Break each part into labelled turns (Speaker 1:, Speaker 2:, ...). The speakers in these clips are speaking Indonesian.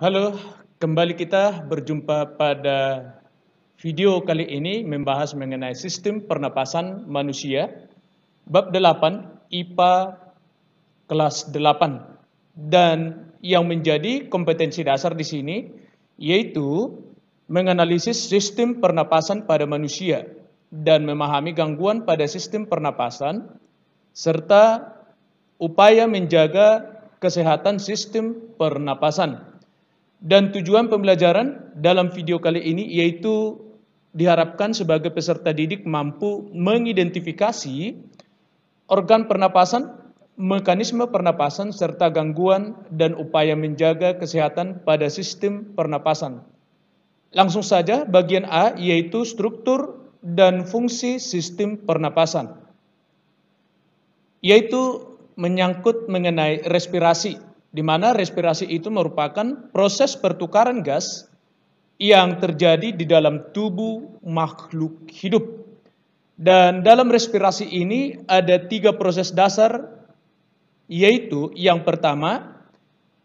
Speaker 1: Halo, kembali kita berjumpa pada video kali ini membahas mengenai sistem pernapasan manusia, bab 8, IPA kelas 8. Dan yang menjadi kompetensi dasar di sini yaitu menganalisis sistem pernapasan pada manusia dan memahami gangguan pada sistem pernapasan serta upaya menjaga kesehatan sistem pernapasan. Dan tujuan pembelajaran dalam video kali ini yaitu diharapkan sebagai peserta didik mampu mengidentifikasi organ pernapasan, mekanisme pernapasan, serta gangguan dan upaya menjaga kesehatan pada sistem pernapasan. Langsung saja bagian A yaitu struktur dan fungsi sistem pernapasan, yaitu menyangkut mengenai respirasi, di mana respirasi itu merupakan proses pertukaran gas yang terjadi di dalam tubuh makhluk hidup. Dan dalam respirasi ini ada 3 proses dasar, yaitu yang pertama,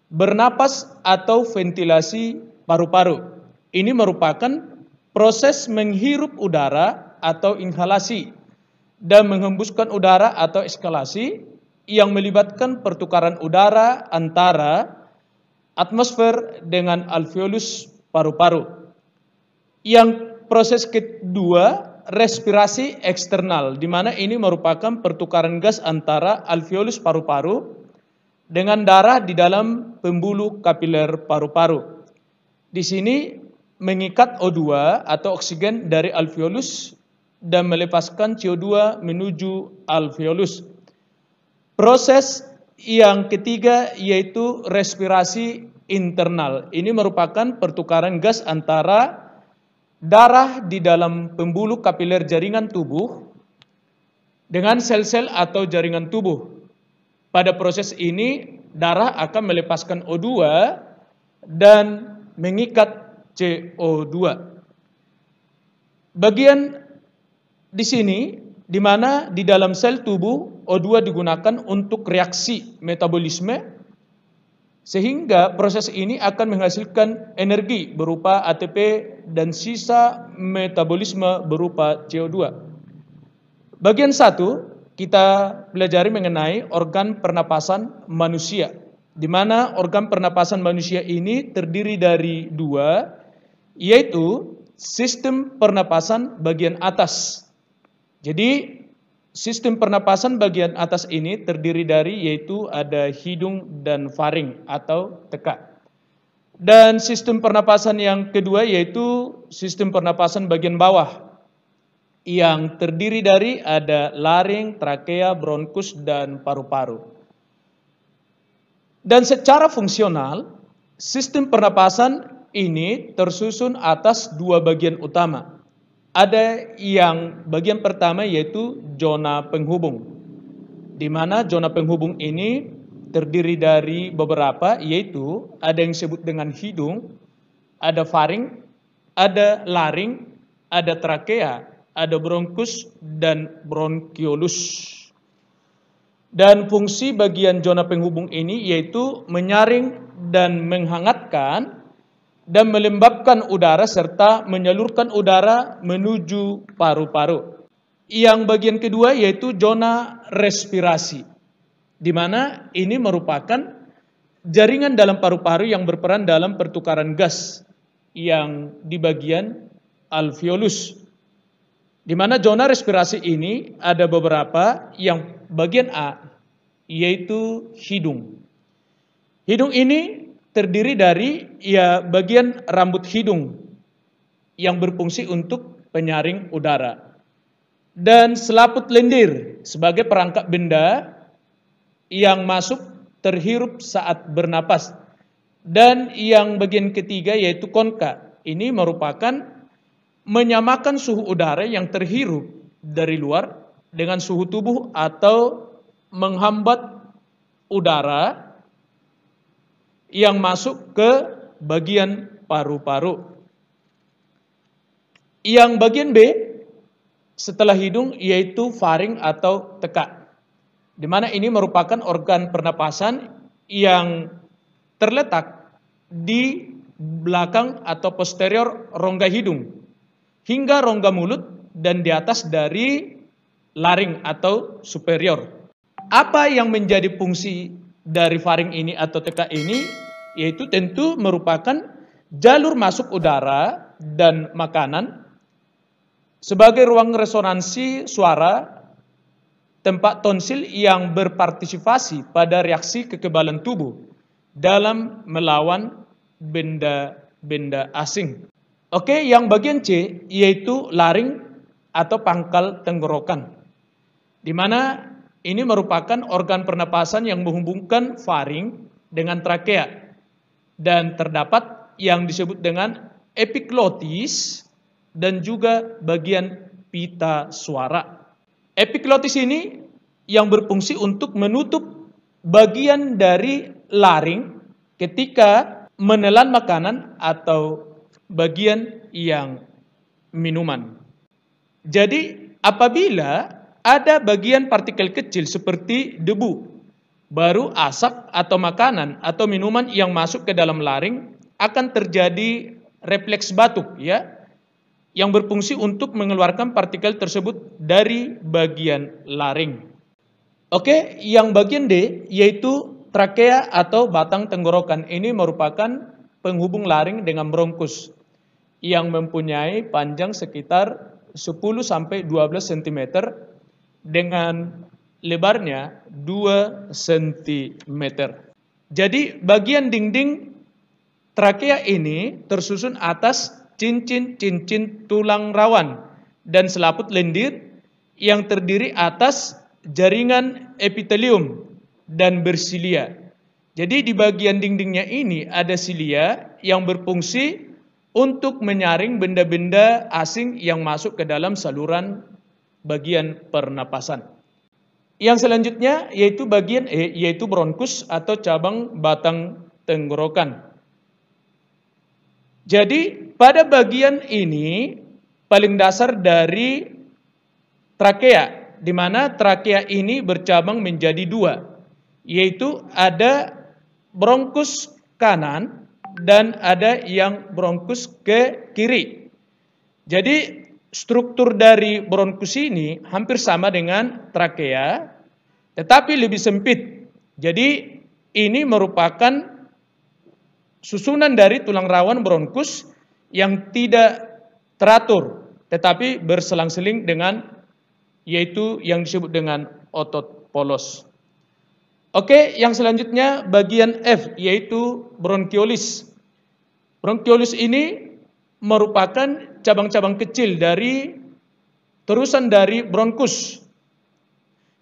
Speaker 1: bernapas atau ventilasi paru-paru. Ini merupakan proses menghirup udara atau inhalasi dan menghembuskan udara atau ekshalasi yang melibatkan pertukaran udara antara atmosfer dengan alveolus paru-paru. Yang proses kedua, respirasi eksternal, di mana ini merupakan pertukaran gas antara alveolus paru-paru dengan darah di dalam pembuluh kapiler paru-paru. Di sini mengikat O2 atau oksigen dari alveolus dan melepaskan CO2 menuju alveolus. Proses yang ketiga yaitu respirasi internal. Ini merupakan pertukaran gas antara darah di dalam pembuluh kapiler jaringan tubuh dengan sel-sel atau jaringan tubuh. Pada proses ini darah akan melepaskan O2 dan mengikat CO2. Bagian di sini di mana di dalam sel tubuh O2 digunakan untuk reaksi metabolisme, sehingga proses ini akan menghasilkan energi berupa ATP dan sisa metabolisme berupa CO2. Bagian 1 kita pelajari mengenai organ pernapasan manusia, di mana organ pernapasan manusia ini terdiri dari 2, yaitu sistem pernapasan bagian atas. Jadi sistem pernapasan bagian atas ini terdiri dari yaitu ada hidung dan faring atau tekak. Dan sistem pernapasan yang kedua yaitu sistem pernapasan bagian bawah yang terdiri dari ada laring, trakea, bronkus, dan paru-paru. Dan secara fungsional, sistem pernapasan ini tersusun atas 2 bagian utama. Ada yang bagian pertama yaitu zona penghubung, di mana zona penghubung ini terdiri dari beberapa, yaitu ada yang disebut dengan hidung, ada faring, ada laring, ada trakea, ada bronkus, dan bronkiolus. Dan fungsi bagian zona penghubung ini yaitu menyaring dan menghangatkan dan melembabkan udara serta menyalurkan udara menuju paru-paru. Yang bagian kedua yaitu zona respirasi, di mana ini merupakan jaringan dalam paru-paru yang berperan dalam pertukaran gas yang di bagian alveolus. Di mana zona respirasi ini ada beberapa, yang bagian A yaitu hidung. Hidung ini terdiri dari bagian rambut hidung yang berfungsi untuk penyaring udara, dan selaput lendir sebagai perangkap benda yang masuk terhirup saat bernapas. Dan yang bagian ketiga yaitu konka, ini merupakan menyamakan suhu udara yang terhirup dari luar dengan suhu tubuh atau menghambat udara yang masuk ke bagian paru-paru. Yang bagian B setelah hidung yaitu faring atau tekak, di mana ini merupakan organ pernapasan yang terletak di belakang atau posterior rongga hidung hingga rongga mulut dan di atas dari laring atau superior. Apa yang menjadi fungsi dari faring ini atau TK ini? Yaitu tentu merupakan jalur masuk udara dan makanan sebagai ruang resonansi suara, tempat tonsil yang berpartisipasi pada reaksi kekebalan tubuh dalam melawan benda-benda asing. Oke, yang bagian C yaitu laring atau pangkal tenggorokan, di mana ini merupakan organ pernapasan yang menghubungkan faring dengan trakea dan terdapat yang disebut dengan epiglotis dan juga bagian pita suara. Epiglotis ini yang berfungsi untuk menutup bagian dari laring ketika menelan makanan atau bagian yang minuman. Jadi apabila ada bagian partikel kecil seperti debu, baru asap atau makanan atau minuman yang masuk ke dalam laring, akan terjadi refleks batuk ya, yang berfungsi untuk mengeluarkan partikel tersebut dari bagian laring. Oke, yang bagian D yaitu trakea atau batang tenggorokan. Ini merupakan penghubung laring dengan bronkus yang mempunyai panjang sekitar 10 sampai 12 cm dengan lebarnya 2 cm. Jadi bagian dinding trakea ini tersusun atas cincin-cincin tulang rawan dan selaput lendir yang terdiri atas jaringan epitelium dan bersilia. Jadi di bagian dindingnya ini ada silia yang berfungsi untuk menyaring benda-benda asing yang masuk ke dalam saluran bagian pernapasan. Yang selanjutnya yaitu bagian E, yaitu bronkus atau cabang batang tenggorokan. Jadi pada bagian ini paling dasar dari trakea, di mana trakea ini bercabang menjadi dua, yaitu ada bronkus kanan dan ada yang bronkus ke kiri. Jadi struktur dari bronkus ini hampir sama dengan trakea, tetapi lebih sempit. Jadi ini merupakan susunan dari tulang rawan bronkus yang tidak teratur, tetapi berselang-seling dengan, yaitu yang disebut dengan otot polos. Oke, yang selanjutnya bagian F yaitu bronchiolis. Bronchiolis ini merupakan cabang-cabang kecil dari terusan dari bronkus.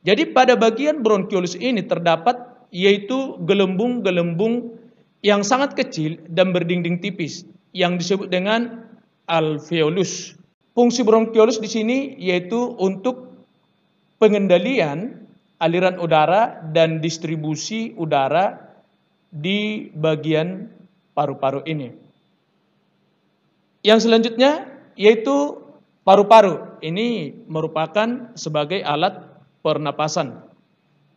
Speaker 1: Jadi pada bagian bronchiolis ini terdapat yaitu gelembung-gelembung yang sangat kecil dan berdinding tipis yang disebut dengan alveolus. Fungsi bronchiolis di sini yaitu untuk pengendalian aliran udara dan distribusi udara di bagian paru-paru ini. Yang selanjutnya yaitu paru-paru. Ini merupakan sebagai alat pernapasan,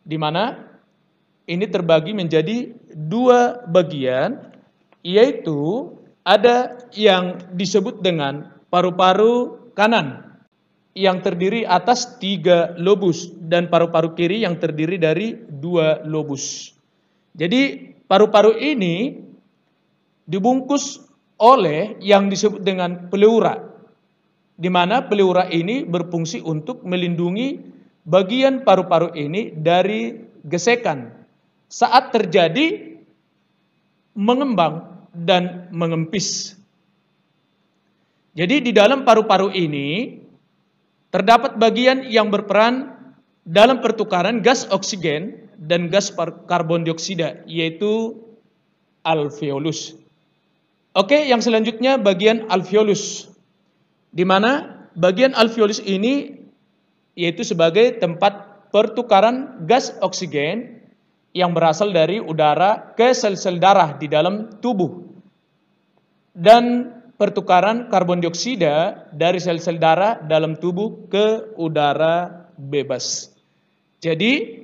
Speaker 1: di mana ini terbagi menjadi dua bagian, yaitu ada yang disebut dengan paru-paru kanan yang terdiri atas 3 lobus dan paru-paru kiri yang terdiri dari 2 lobus. Jadi paru-paru ini dibungkus oleh yang disebut dengan pleura, di mana pleura ini berfungsi untuk melindungi bagian paru-paru ini dari gesekan saat terjadi mengembang dan mengempis. Jadi di dalam paru-paru ini terdapat bagian yang berperan dalam pertukaran gas oksigen dan gas karbon dioksida, yaitu alveolus. Oke, yang selanjutnya bagian alveolus, di mana bagian alveolus ini yaitu sebagai tempat pertukaran gas oksigen yang berasal dari udara ke sel-sel darah di dalam tubuh dan pertukaran karbon dioksida dari sel-sel darah dalam tubuh ke udara bebas. Jadi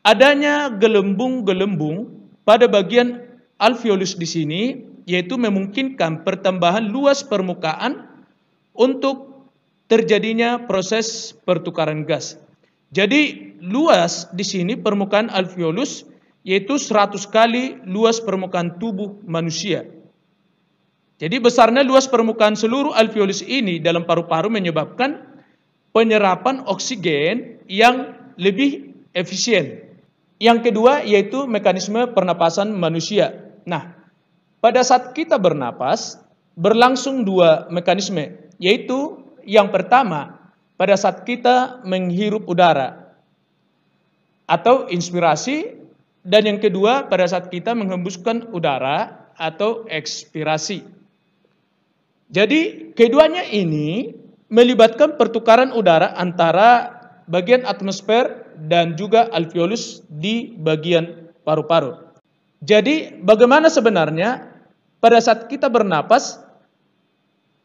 Speaker 1: adanya gelembung-gelembung pada bagian alveolus di sini yaitu memungkinkan pertambahan luas permukaan untuk terjadinya proses pertukaran gas. Jadi luas di sini permukaan alveolus yaitu 100 kali luas permukaan tubuh manusia. Jadi besarnya luas permukaan seluruh alveolus ini dalam paru-paru menyebabkan penyerapan oksigen yang lebih efisien. Yang kedua yaitu mekanisme pernapasan manusia. Nah, pada saat kita bernapas berlangsung dua mekanisme, yaitu yang pertama pada saat kita menghirup udara atau inspirasi, dan yang kedua pada saat kita menghembuskan udara atau ekspirasi. Jadi keduanya ini melibatkan pertukaran udara antara bagian atmosfer dan juga alveolus di bagian paru-paru. Jadi bagaimana sebenarnya pada saat kita bernapas,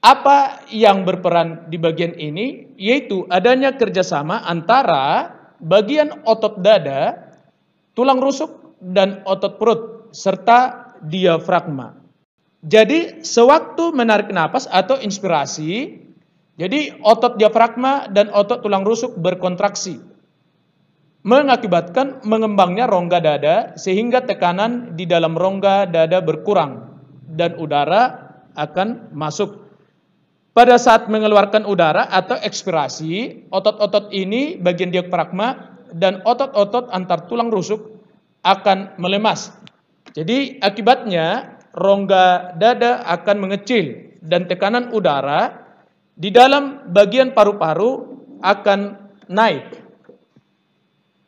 Speaker 1: apa yang berperan di bagian ini? Yaitu adanya kerjasama antara bagian otot dada, tulang rusuk, dan otot perut, serta diafragma. Jadi sewaktu menarik napas atau inspirasi, jadi otot diafragma dan otot tulang rusuk berkontraksi, mengakibatkan mengembangnya rongga dada sehingga tekanan di dalam rongga dada berkurang dan udara akan masuk. Pada saat mengeluarkan udara atau ekspirasi, otot-otot ini bagian diafragma dan otot-otot antar tulang rusuk akan melemas. Jadi akibatnya rongga dada akan mengecil dan tekanan udara di dalam bagian paru-paru akan naik,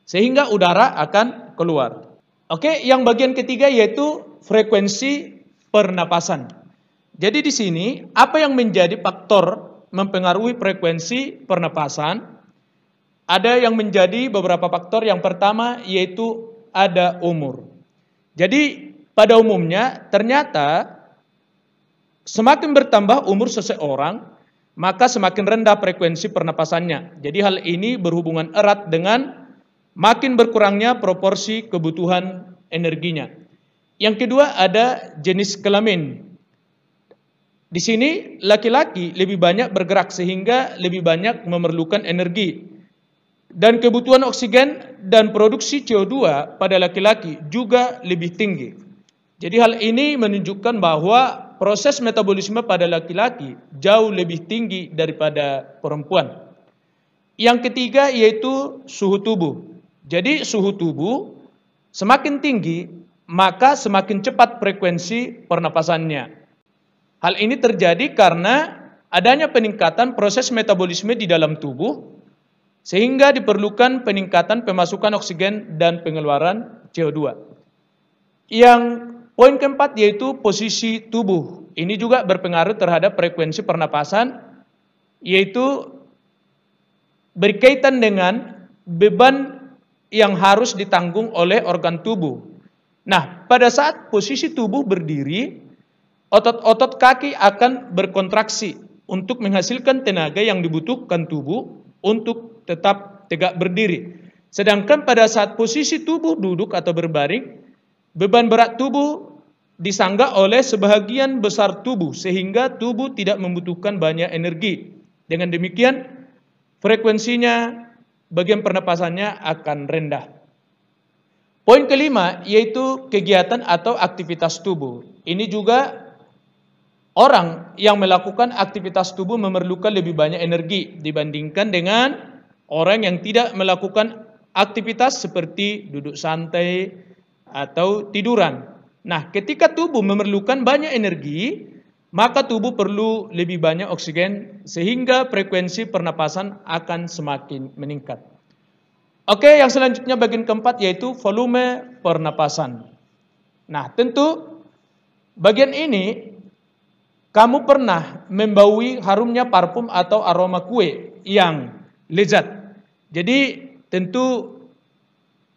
Speaker 1: sehingga udara akan keluar. Oke, yang bagian ketiga yaitu frekuensi pernapasan. Jadi di sini apa yang menjadi faktor mempengaruhi frekuensi pernapasan? Ada yang menjadi beberapa faktor. Yang pertama yaitu ada umur. Jadi pada umumnya ternyata semakin bertambah umur seseorang, maka semakin rendah frekuensi pernapasannya. Jadi hal ini berhubungan erat dengan makin berkurangnya proporsi kebutuhan energinya. Yang kedua ada jenis kelamin. Di sini laki-laki lebih banyak bergerak sehingga lebih banyak memerlukan energi. Dan kebutuhan oksigen dan produksi CO2 pada laki-laki juga lebih tinggi. Jadi hal ini menunjukkan bahwa proses metabolisme pada laki-laki jauh lebih tinggi daripada perempuan. Yang ketiga yaitu suhu tubuh. Jadi suhu tubuh semakin tinggi, maka semakin cepat frekuensi pernapasannya. Hal ini terjadi karena adanya peningkatan proses metabolisme di dalam tubuh, sehingga diperlukan peningkatan pemasukan oksigen dan pengeluaran CO2. Yang poin keempat yaitu posisi tubuh. Ini juga berpengaruh terhadap frekuensi pernapasan, yaitu berkaitan dengan beban yang harus ditanggung oleh organ tubuh. Nah, pada saat posisi tubuh berdiri, otot-otot kaki akan berkontraksi untuk menghasilkan tenaga yang dibutuhkan tubuh untuk tetap tegak berdiri. Sedangkan pada saat posisi tubuh duduk atau berbaring, beban berat tubuh disanggah oleh sebahagian besar tubuh sehingga tubuh tidak membutuhkan banyak energi. Dengan demikian, frekuensinya bagian pernapasannya akan rendah. Poin kelima yaitu kegiatan atau aktivitas tubuh. Ini juga orang yang melakukan aktivitas tubuh memerlukan lebih banyak energi dibandingkan dengan orang yang tidak melakukan aktivitas seperti duduk santai atau tiduran. Nah, ketika tubuh memerlukan banyak energi, maka tubuh perlu lebih banyak oksigen sehingga frekuensi pernapasan akan semakin meningkat. Oke, yang selanjutnya bagian keempat yaitu volume pernapasan. Nah, tentu bagian ini kamu pernah membaui harumnya parfum atau aroma kue yang lezat. Jadi tentu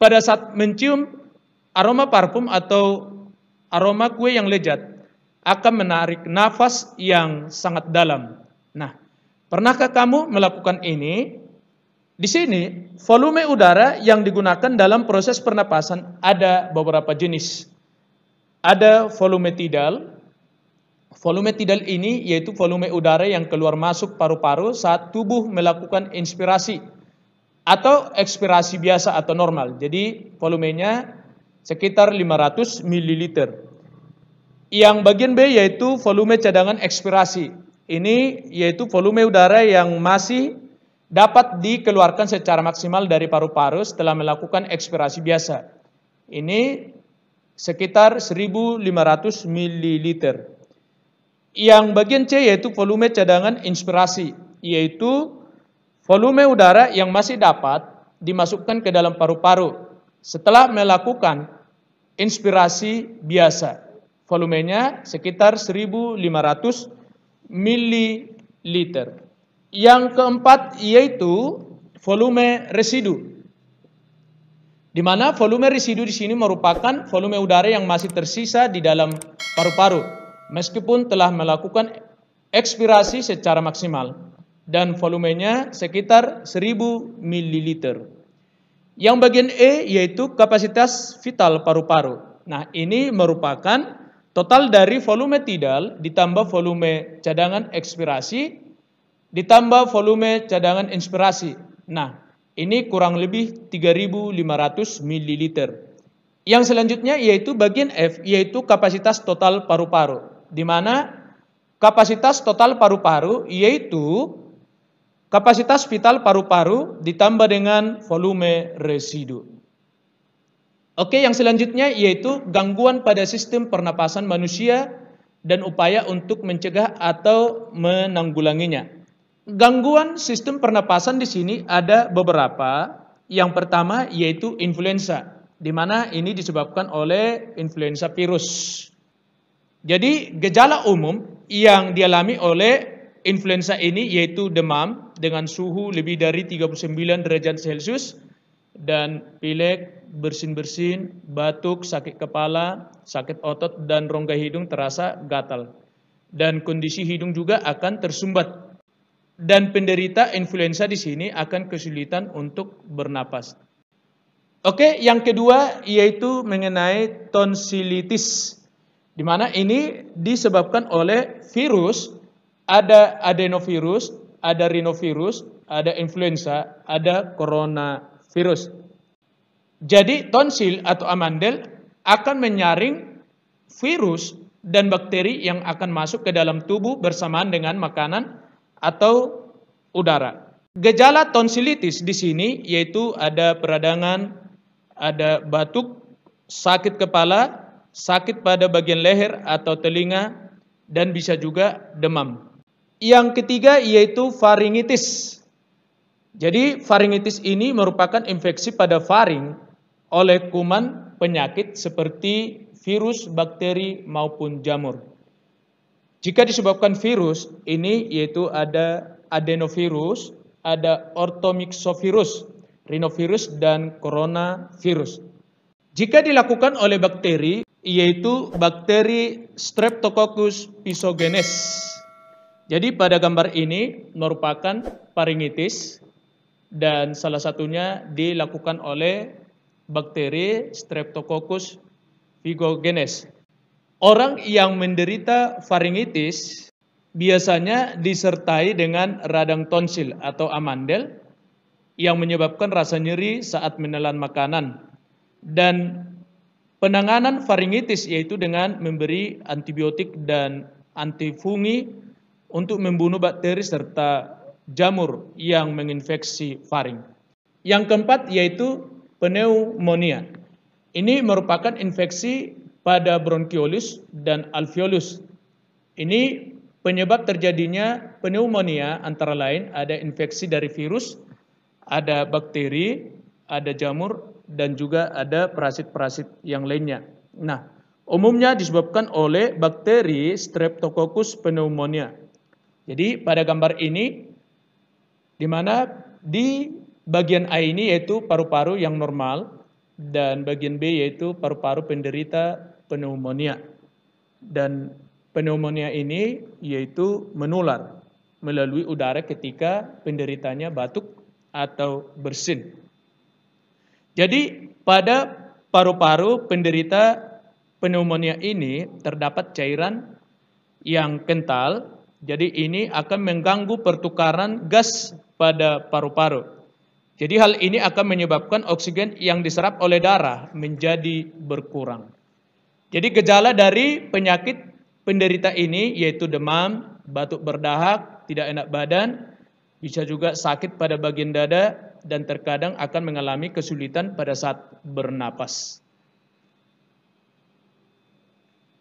Speaker 1: pada saat mencium aroma parfum atau aroma kue yang lezat akan menarik nafas yang sangat dalam. Nah, pernahkah kamu melakukan ini? Di sini, volume udara yang digunakan dalam proses pernapasan ada beberapa jenis. ada volume tidal. Volume tidal ini yaitu volume udara yang keluar masuk paru-paru saat tubuh melakukan inspirasi atau ekspirasi biasa atau normal. Jadi volumenya sekitar 500 ml. Yang bagian B yaitu volume cadangan ekspirasi. Ini yaitu volume udara yang masih dapat dikeluarkan secara maksimal dari paru-paru setelah melakukan ekspirasi biasa. Ini sekitar 1500 ml. Yang bagian C yaitu volume cadangan inspirasi, yaitu volume udara yang masih dapat dimasukkan ke dalam paru-paru setelah melakukan inspirasi biasa. Volumenya sekitar 1500 ml. Yang keempat yaitu volume residu. Di mana volume residu di sini merupakan volume udara yang masih tersisa di dalam paru-paru meskipun telah melakukan ekspirasi secara maksimal, dan volumenya sekitar 1000 ml. Yang bagian E yaitu kapasitas vital paru-paru. Nah, ini merupakan total dari volume tidal ditambah volume cadangan ekspirasi ditambah volume cadangan inspirasi. Nah, ini kurang lebih 3500 ml. Yang selanjutnya yaitu bagian F, yaitu kapasitas total paru-paru, di mana kapasitas total paru-paru yaitu kapasitas vital paru-paru ditambah dengan volume residu. Oke, yang selanjutnya yaitu gangguan pada sistem pernapasan manusia dan upaya untuk mencegah atau menanggulanginya. Gangguan sistem pernapasan di sini ada beberapa. Yang pertama yaitu influenza, di mana ini disebabkan oleh influenza virus. Jadi gejala umum yang dialami oleh influenza ini yaitu demam dengan suhu lebih dari 39 derajat Celcius dan pilek, bersin-bersin, batuk, sakit kepala, sakit otot, dan rongga hidung terasa gatal. Dan kondisi hidung juga akan tersumbat. Dan penderita influenza di sini akan kesulitan untuk bernapas. Oke, yang kedua yaitu mengenai tonsilitis, di mana ini disebabkan oleh virus, ada adenovirus, ada rhinovirus, ada influenza, ada coronavirus. Jadi tonsil atau amandel akan menyaring virus dan bakteri yang akan masuk ke dalam tubuh bersamaan dengan makanan atau udara. Gejala tonsilitis di sini yaitu ada peradangan, ada batuk, sakit kepala, sakit pada bagian leher atau telinga, dan bisa juga demam. Yang ketiga yaitu faringitis. Jadi faringitis ini merupakan infeksi pada faring oleh kuman penyakit seperti virus, bakteri maupun jamur. Jika disebabkan virus ini yaitu ada adenovirus, ada orthomyxovirus, rhinovirus, dan coronavirus. Jika dilakukan oleh bakteri yaitu bakteri Streptococcus pyogenes. Jadi pada gambar ini merupakan faringitis dan salah satunya dilakukan oleh bakteri Streptococcus pyogenes. Orang yang menderita faringitis biasanya disertai dengan radang tonsil atau amandel yang menyebabkan rasa nyeri saat menelan makanan. Dan penanganan faringitis yaitu dengan memberi antibiotik dan antifungi untuk membunuh bakteri serta jamur yang menginfeksi faring. Yang keempat yaitu pneumonia. Ini merupakan infeksi pada bronkiolus dan alveolus. Ini penyebab terjadinya pneumonia antara lain ada infeksi dari virus, ada bakteri, ada jamur, dan juga ada parasit-parasit yang lainnya. Nah, umumnya disebabkan oleh bakteri Streptococcus pneumonia. Jadi pada gambar ini, di mana di bagian A ini yaitu paru-paru yang normal, dan bagian B yaitu paru-paru penderita pneumonia. Dan pneumonia ini yaitu menular melalui udara ketika penderitanya batuk atau bersin. Jadi pada paru-paru penderita pneumonia ini terdapat cairan yang kental, jadi ini akan mengganggu pertukaran gas pada paru-paru. Jadi hal ini akan menyebabkan oksigen yang diserap oleh darah menjadi berkurang. Jadi gejala dari penyakit penderita ini yaitu demam, batuk berdahak, tidak enak badan, bisa juga sakit pada bagian dada, dan terkadang akan mengalami kesulitan pada saat bernapas.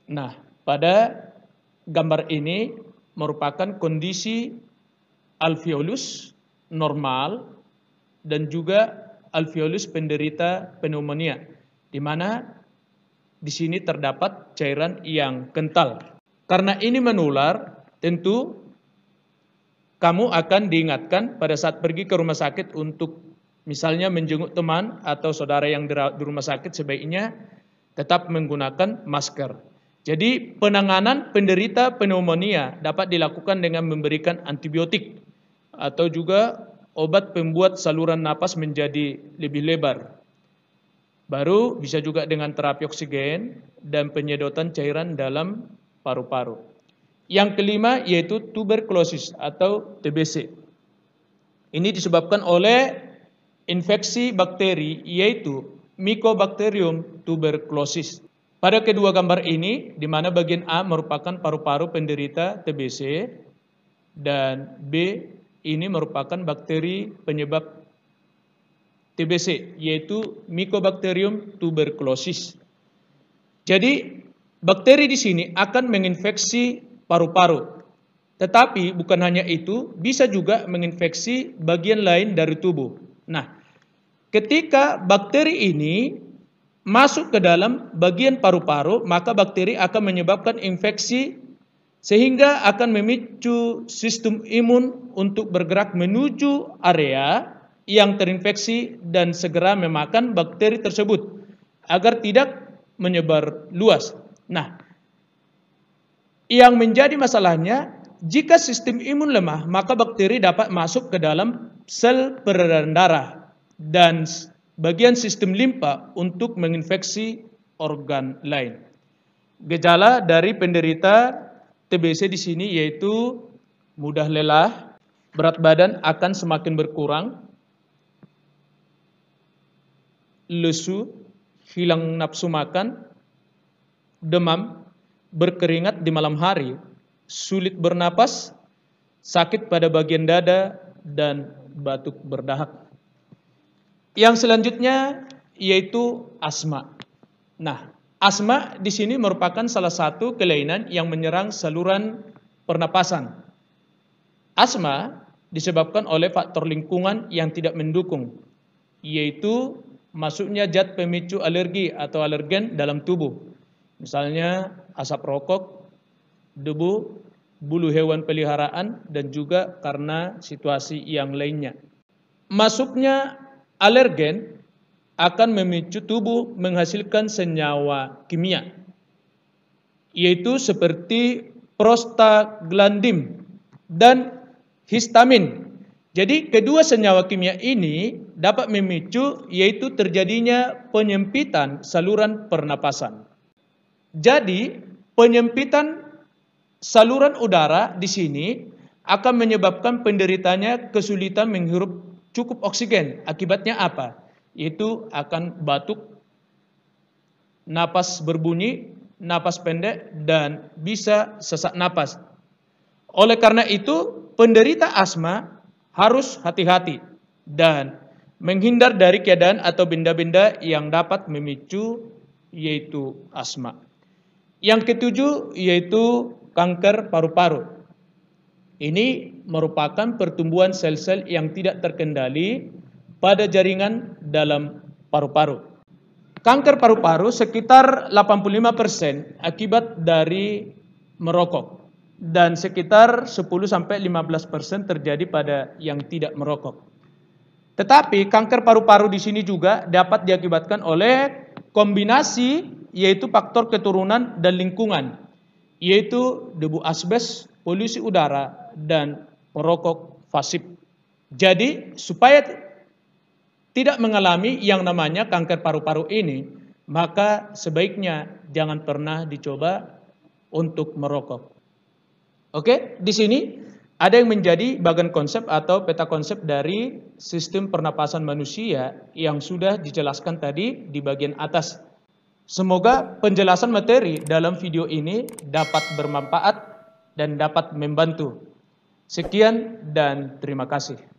Speaker 1: Nah, pada gambar ini merupakan kondisi alveolus normal dan juga alveolus penderita pneumonia, di mana di sini terdapat cairan yang kental. Karena ini menular, tentu kamu akan diingatkan pada saat pergi ke rumah sakit untuk misalnya menjenguk teman atau saudara yang di rumah sakit, sebaiknya tetap menggunakan masker. Jadi penanganan penderita pneumonia dapat dilakukan dengan memberikan antibiotik atau juga obat pembuat saluran napas menjadi lebih lebar. Baru bisa juga dengan terapi oksigen dan penyedotan cairan dalam paru-paru. Yang kelima yaitu tuberkulosis atau TBC. Ini disebabkan oleh infeksi bakteri yaitu Mycobacterium tuberculosis. Pada kedua gambar ini, di mana bagian A merupakan paru-paru penderita TBC dan B ini merupakan bakteri penyebab TBC yaitu Mycobacterium tuberculosis. Jadi bakteri di sini akan menginfeksi paru-paru. Tetapi bukan hanya itu, bisa juga menginfeksi bagian lain dari tubuh. Nah, ketika bakteri ini masuk ke dalam bagian paru-paru, maka bakteri akan menyebabkan infeksi sehingga akan memicu sistem imun untuk bergerak menuju area yang terinfeksi dan segera memakan bakteri tersebut agar tidak menyebar luas. Nah, yang menjadi masalahnya, jika sistem imun lemah, maka bakteri dapat masuk ke dalam sel peredaran darah dan bagian sistem limpa untuk menginfeksi organ lain. Gejala dari penderita TBC di sini yaitu mudah lelah, berat badan akan semakin berkurang, lesu, hilang nafsu makan, demam, berkeringat di malam hari, sulit bernapas, sakit pada bagian dada, dan batuk berdahak. Yang selanjutnya yaitu asma. Nah, asma di sini merupakan salah satu kelainan yang menyerang saluran pernapasan. Asma disebabkan oleh faktor lingkungan yang tidak mendukung, yaitu masuknya zat pemicu alergi atau alergen dalam tubuh. Misalnya asap rokok, debu, bulu hewan peliharaan, dan juga karena situasi yang lainnya. Masuknya alergen akan memicu tubuh menghasilkan senyawa kimia, yaitu seperti prostaglandin dan histamin. Jadi kedua senyawa kimia ini dapat memicu yaitu terjadinya penyempitan saluran pernapasan. Jadi penyempitan saluran udara di sini akan menyebabkan penderitanya kesulitan menghirup cukup oksigen. Akibatnya apa? Yaitu akan batuk, napas berbunyi, napas pendek, dan bisa sesak napas. Oleh karena itu, penderita asma harus hati-hati dan menghindar dari keadaan atau benda-benda yang dapat memicu yaitu asma. Yang ketujuh yaitu kanker paru-paru. Ini merupakan pertumbuhan sel-sel yang tidak terkendali pada jaringan dalam paru-paru. Kanker paru-paru sekitar 85% akibat dari merokok dan sekitar 10-15% terjadi pada yang tidak merokok. Tetapi kanker paru-paru di sini juga dapat diakibatkan oleh kombinasi yaitu faktor keturunan dan lingkungan, yaitu debu asbes, polusi udara, dan perokok pasif. Jadi supaya tidak mengalami yang namanya kanker paru-paru ini, maka sebaiknya jangan pernah dicoba untuk merokok. Oke, di sini ada yang menjadi bagian konsep atau peta konsep dari sistem pernapasan manusia yang sudah dijelaskan tadi di bagian atas. Semoga penjelasan materi dalam video ini dapat bermanfaat dan dapat membantu. Sekian dan terima kasih.